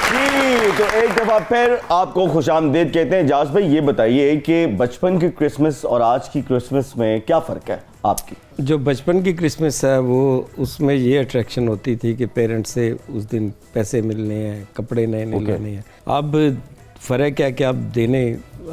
जी, तो एक दफा फिर आपको खुशामदीद कहते हैं। जाज भाई, ये बताइए कि बचपन की क्रिसमस और आज की क्रिसमस में क्या फर्क है आपकी? जो बचपन की क्रिसमस है वो उसमें ये अट्रैक्शन होती थी कि पेरेंट्स से उस दिन पैसे मिलने हैं, कपड़े नए नए लेने हैं। अब फ़र्क है कि अब देने,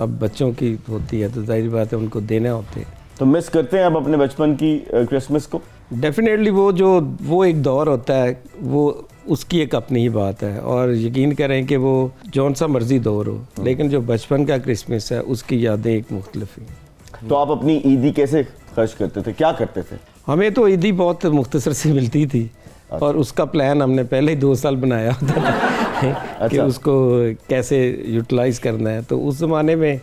अब बच्चों की होती है तो जाहिर बात है उनको देने होते हैं। तो मिस करते हैं आप अपने बचपन की क्रिसमस को? डेफिनेटली वो एक दौर होता है, वो उसकी एक अपनी ही बात है। और यकीन करें कि वो जौन सा मर्जी दौर हो, लेकिन जो बचपन का क्रिसमस है उसकी यादें एक मुख्तलिफ हैं। तो आप अपनी ईदी कैसे खर्च करते थे, क्या करते थे? हमें तो ईदी बहुत मुख्तसर से मिलती थी और उसका प्लान हमने पहले ही 2 साल बनाया होता था कि उसको कैसे यूटिलाइज करना है। तो उस ज़माने में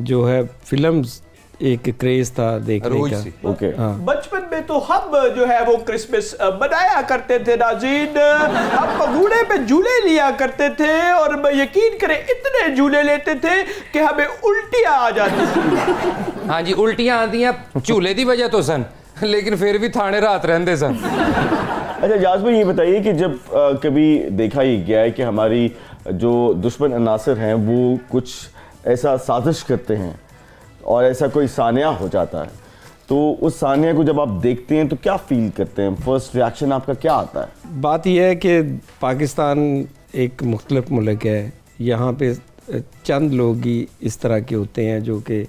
जो है फिल्म्स एक क्रेज था देखने का। ओके। बचपन में तो हम जो है वो क्रिसमस मनाया करते थे नाज़रीन। हम पगूड़े पे झूले लिया करते थे और यकीन करें इतने झूले लेते थे कि हमें उल्टियां आ जाती थी। हाँ जी, उल्टियां आती झूले की वजह तो सन, लेकिन फिर भी थाने रात रहते सन। अच्छा जाज भाई, ये बताइए कि जब कभी देखा ही गया है कि हमारी जो दुश्मन अनासर हैं वो कुछ ऐसा साजिश करते हैं और ऐसा कोई सानिया हो जाता है, तो उस सानिया को जब आप देखते हैं तो क्या फील करते हैं? फर्स्ट रिएक्शन आपका क्या आता है? बात यह है कि पाकिस्तान एक मुख्तलिफ मुल्क है। यहाँ पे चंद लोग ही इस तरह के होते हैं जो कि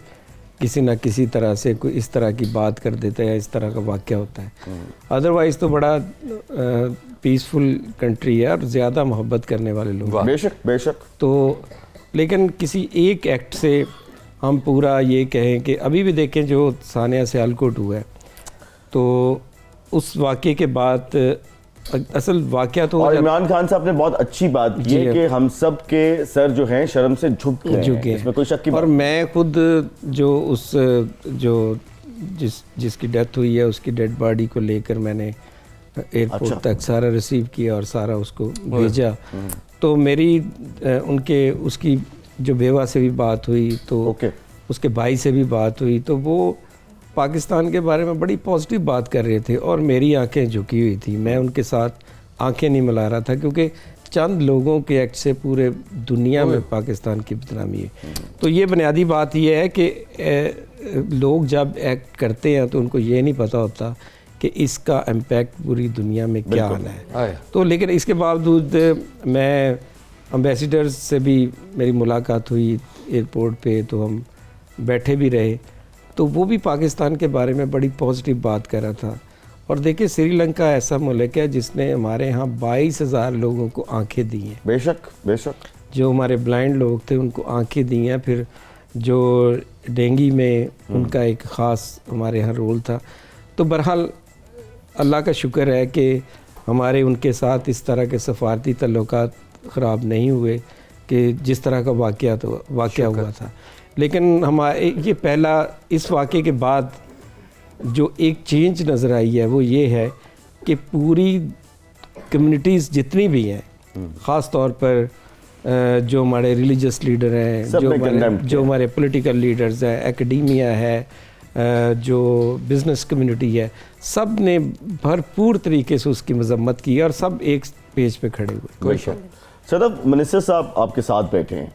किसी न किसी तरह से कोई इस तरह की बात कर देते हैं, इस तरह का वाक़या होता है। अदरवाइज़ तो बड़ा पीसफुल कंट्री है और ज़्यादा मोहब्बत करने वाले लोग। बेशक बेशक। तो लेकिन किसी एक एक्ट से हम पूरा ये कहें कि अभी भी देखें जो सानिया सियालकोट हुआ है, तो उस वाक़े के बाद असल वाक़या तो और इमरान खान साहब ने बहुत अच्छी बात की है कि हम सब के सर जो हैं शर्म से झुक गए हैं, इसमें कोई शक की बात। और मैं खुद जो जिसकी डेथ हुई है उसकी डेड बॉडी को लेकर मैंने एयरपोर्ट तक सारा रिसीव किया और सारा उसको भेजा। तो मेरी उसकी जो बेवा से भी बात हुई, तो उसके भाई से भी बात हुई, तो वो पाकिस्तान के बारे में बड़ी पॉजिटिव बात कर रहे थे और मेरी आंखें झुकी हुई थी। मैं उनके साथ आंखें नहीं मिला रहा था क्योंकि चंद लोगों के एक्ट से पूरे दुनिया में पाकिस्तान की बदनामी है। तो ये बुनियादी बात ये है कि लोग जब एक्ट करते हैं तो उनको ये नहीं पता होता कि इसका इम्पैक्ट पूरी दुनिया में क्या आना है। तो लेकिन इसके बावजूद मैं एम्बेसडर्स से भी मेरी मुलाकात हुई एयरपोर्ट पे, तो हम बैठे भी रहे, तो वो भी पाकिस्तान के बारे में बड़ी पॉजिटिव बात कर रहा था। और देखिए श्रीलंका ऐसा मुल्क है जिसने हमारे यहाँ 22,000 लोगों को आंखें दी हैं। बेशक बेशक। जो हमारे ब्लाइंड लोग थे उनको आंखें दी हैं। फिर जो डेंगी में उनका एक ख़ास हमारे यहाँ रोल था। तो बहरहाल अल्लाह का शुक्र है कि हमारे उनके साथ इस तरह के सफारती तल्लुकात ख़राब नहीं हुए कि जिस तरह का वाक़या हुआ था। लेकिन हमारे ये पहला इस वाक़े के बाद जो एक चेंज नज़र आई है वो ये है कि पूरी कम्युनिटीज़ जितनी भी हैं, ख़ास तौर पर जो हमारे रिलीजियस लीडर हैं, जो हमारे पॉलिटिकल लीडर्स हैं, एकेडमिया है, जो बिज़नेस कम्युनिटी है, सब ने भरपूर तरीके से उसकी मजम्मत की और सब एक पेज पे खड़े हुए। सदफ, मिनिस्टर साहब आपके साथ बैठे हैं,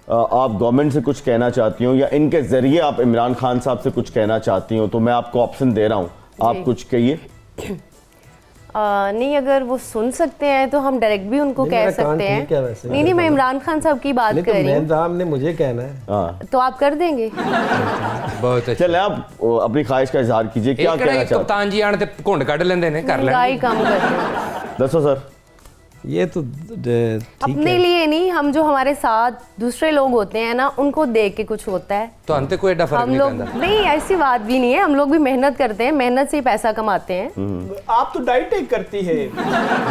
आप गवर्नमेंट से कुछ कहना चाहती हो या इनके ज़रिए आप इमरान खान साहब से कुछ कहना चाहती हो, तो मैं आपको ऑप्शन दे रहा हूँ, आप कुछ कहिए। नहीं, अगर वो सुन सकते हैं तो हम डायरेक्ट भी उनको कह सकते हैं। नहीं नहीं, मैं इमरान खान साहब की बात कर रही हूँ। सामने मुझे कहना है तो आप कर देंगे। बहुत अच्छा। चले आप अपनी ख्वाहिश का इजहार कीजिए, क्या कहना चाहते हैं? कप्तान जी आने ते घुंड कढ़ लेंदे ने, कर महंगाई लेंगे। कम कर दसो सर। ये तो ठीक अपने है। लिए नहीं, हम जो हमारे साथ दूसरे लोग होते हैं ना, उनको देख के कुछ होता है। तो अंते कोई एडा फर्क हम नहीं लोग पड़ता। नहीं, ऐसी बात भी नहीं है, हम लोग भी मेहनत करते हैं, मेहनत से ही पैसा कमाते हैं। आप तो डाइटिंग करती है।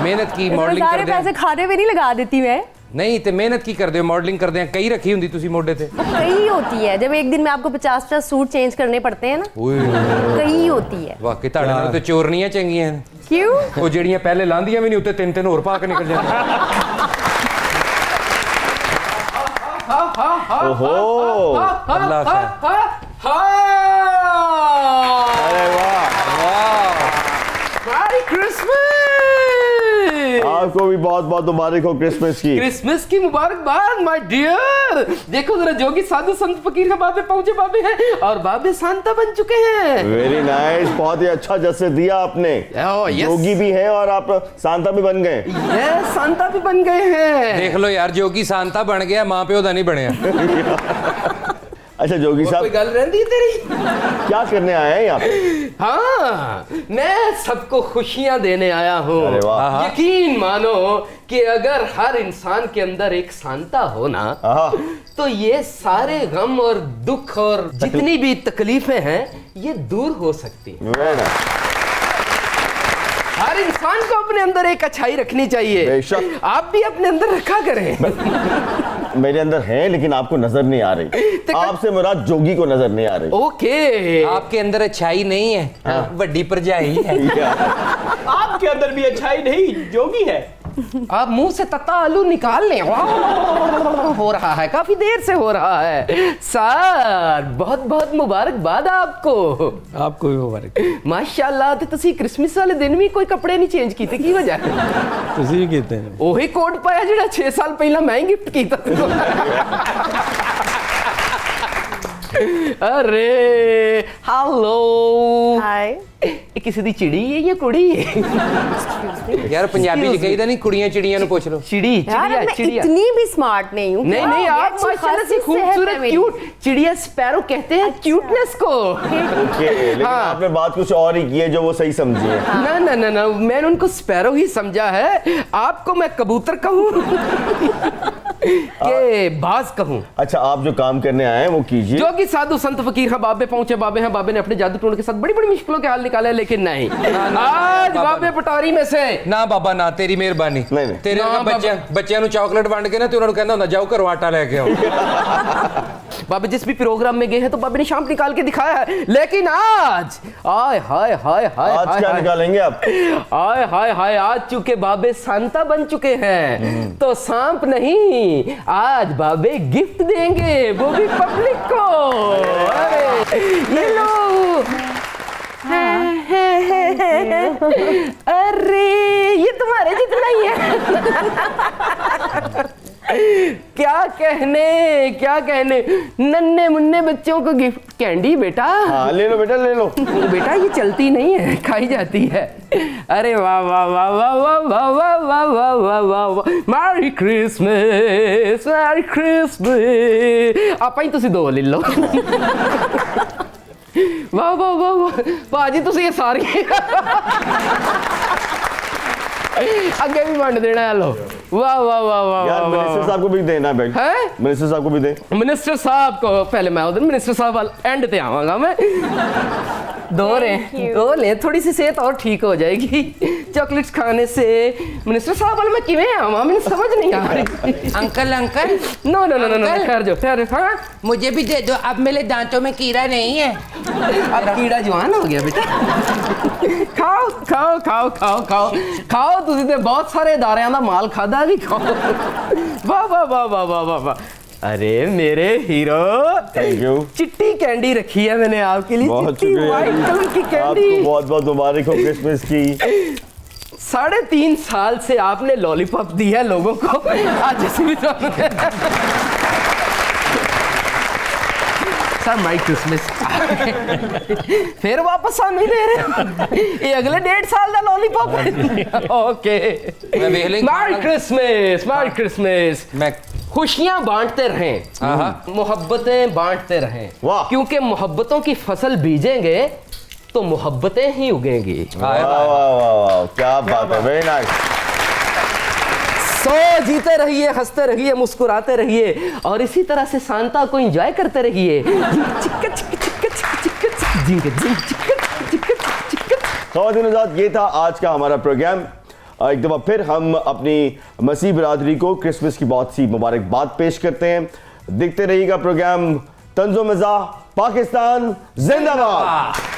मेहनत की इतने मॉडलिंग सारे करदे पैसे खाने में नहीं लगा देती मैं। नहीं ते मेहनत की करदे हो, मॉडलिंग करदे हैं, कई रखी हुंदी तुसी मोढे ते। कई होती है, जब एक दिन में आपको 50-50 सूट चेंज करने पड़ते हैं ना, ओए कई होती है। वाकई ਤੁਹਾਡੇ ਨਾਲ ਤੇ ਚੋਰਨੀਆਂ ਚੰਗੀਆਂ ਨੇ। क्यों? ਉਹ ਜਿਹੜੀਆਂ ਪਹਿਲੇ ਲਾਂਦੀਆਂ ਵੀ ਨਹੀਂ ਉੱਤੇ ਤਿੰਨ ਤਿੰਨ ਹੋਰ ਪਾ ਕੇ ਨਿਕਲ ਜਾਂਦੀਆਂ। ओहो, अल्लाह खैर। अरे वाह, मैरी क्रिसमस। आपको भी बहुत बहुत मुबारक हो क्रिसमस की। क्रिसमस की मुबारकबाद माय डियर। देखो जरा, जोगी साधु संत फकीर का बाबे पहुंचे बाबे हैं और बाबे सांता बन चुके हैं। वेरी नाइस, बहुत ही अच्छा जस्से दिया आपने। Oh, yes. योगी भी हैं और आप सांता भी बन गए। ये सांता भी बन गए हैं। देख लो यार, जोगी सांता बन गया, मां प्यो दा नहीं बनया। अच्छा जोगी कोई साहब, गल रहती तेरी? क्या करने आए हैं यहाँ पे? हाँ, मैं सबको खुशियां देने आया हूँ। अरे वाह। यकीन मानो कि अगर हर इंसान के अंदर एक सांता हो ना, आहा, तो ये सारे गम और दुख और जितनी भी तकलीफें हैं, ये दूर हो सकती हैं। very nice। हर इंसान को अपने अंदर एक अच्छाई रखनी चाहिए। बेशक। आप भी अपने अंदर रखा करें। मेरे अंदर है, लेकिन आपको नजर नहीं आ रही। आपसे मुराद जोगी को नजर नहीं आ रही। ओके। आपके अंदर अच्छाई नहीं है, बड़ी परजाई है। आपके अंदर भी अच्छाई नहीं, जोगी है। आप मुंह से तत्ता आलू निकाल लें। हो रहा है, काफी देर से हो रहा है। सर बहुत बहुत मुबारकबाद आपको। आपको भी मुबारक। माशाल्लाह। ते तुसी क्रिसमस वाले दिन भी कोई कपड़े नहीं चेंज कीते, की वजह? ਤੁਸੀਂ ਵੀ ਕੀਤੇ ਨੇ। ਉਹੀ ਕੋਟ ਪਾਇਆ ਜਿਹੜਾ 6 ਸਾਲ ਪਹਿਲਾਂ ਮੈਂ ਹੀ ਗਿਫਟ ਕੀਤਾ ਤੈਨੂੰ। अरे हेलो। हाय। ये किसी दी चिड़ी है या कुड़ी है? यार पंजाबी च कहीदा नहीं, कुड़ियां चिड़ियां नु पूछ लो। चिड़ी, यार चिड़िया, मैं चिड़िया। इतनी भी स्मार्ट नहीं हूँ। नहीं नहीं, आप माशाल्लाह से खूबसूरत क्यूट चिड़िया स्पैरो कहते हैं क्यूटनेस को। ओके, लेकिन हाँ। आपने बात कुछ और ही की है जो वो सही समझी है। ना ना ना ना, मैंने उनको स्पैरो ही समझा है। आपको मैं कबूतर कहूँ के बाज कहूँ? अच्छा, आप जो काम करने आए हैं वो कीजिए। जो कि साधु संत फकीर हैं, बाबे पहुंचे बाबे हैं, बाबे ने अपने जादू टोने के साथ बड़ी बड़ी मुश्किलों के हल निकाले, लेकिन नहीं। आज बाबे पटारी में से ना बाबा ना, तेरी मेहरबानी। नहीं, नहीं। तेरे ना बच्चों नु चॉकलेट वंड के ना ते उन्हां नु कहंदा हुंदा जाओ घरों आटा लेके आओ। बाबे जिस भी प्रोग्राम में गए हैं तो बाबे ने शाम निकाल के दिखाया है, लेकिन आज आय हाय हाय हाय आज क्या निकालेंगे आप? आय हाय हाय, आज चूंकि बाबे सांता बन चुके हैं तो सांप नहीं, आज बाबे गिफ्ट देंगे, वो भी पब्लिक को। अरे ये लो। अरे ये तुम्हारे जितना ही है। क्या कहने नन्हे मुन्ने बच्चों को गिफ्ट। कैंडी बेटा। हाँ, ले लो बेटा, ले लो। बेटा ये चलती नहीं है, खाई जाती है। अरे वाह वाह वाह वाह वाह वाह वाह वाह वाह वाह वाह वाह। Merry Christmas, merry Christmas. आप ही तुसी दो ले लो। वाह वाह वाह वाह भाजी, तुसी ये सारी अगे भी वंड देना है। लो वाह वाह वाह वाह। यार मिनिस्टर साहब को भी देना बेटा। है? मिनिस्टर साहब को भी दे। मिनिस्टर साहब को पहले मैं उधर मिनिस्टर साहब वाल एंड पे आवांगा मैं। दो ले, थोड़ी सी सेहत और ठीक हो जाएगी चॉकलेट्स खाने से। मिनिस्टर साहब वाले मैं किवें आवां, मैंने समझ नहीं आ रही। Uncle uncle, no no no no, ठहर जाओ। हाँ, मुझे भी दे दो, अब मेरे दांतों में कीड़ा नहीं है। अब कीड़ा जवान हो गया बेटा। खाओ खाओ खाओ खाओ खाओ खाओ, तुसी ते बहुत सारे इदारियां दा माल खादा भी खाओ। वाह वाह वाह वाह वाह वाह वाह। अरे मेरे हीरो, थैंक यू। चिट्टी कैंडी रखी है मैंने आपके लिए, बहुत चिट्टी शुक्रिया। व्हाइट कलर की कैंडी। आपको बहुत बहुत मुबारक हो क्रिसमस की। 3.5 साल से आपने लॉलीपॉप दी है लोगों को, आज इसी भी सर माई क्रिसमस फिर वापस नहीं दे रहे ये अगले 1.5 साल का लॉलीपॉप है ओके माई क्रिसमस मैं खुशियां बांटते रहें मोहब्बतें बांटते रहें वाह। क्योंकि मोहब्बतों की फसल बीजेंगे तो मोहब्बतें ही उगेंगी वाह वाह वाह वाह, क्या बात है, वेरी नाइस। सो जीते रहिए, हंसते रहिए, मुस्कुराते रहिए और इसी तरह से सांता को एंजॉय करते रहिए। ख़वातीन-ओ-हज़रात, ये था आज का हमारा प्रोग्राम। एक दफ़ा फिर हम अपनी मसीह बिरादरी को क्रिसमस की बहुत सी मुबारकबाद पेश करते हैं। देखते रहिएगा प्रोग्राम तंज़ो मज़ा, पाकिस्तान जिंदाबाद।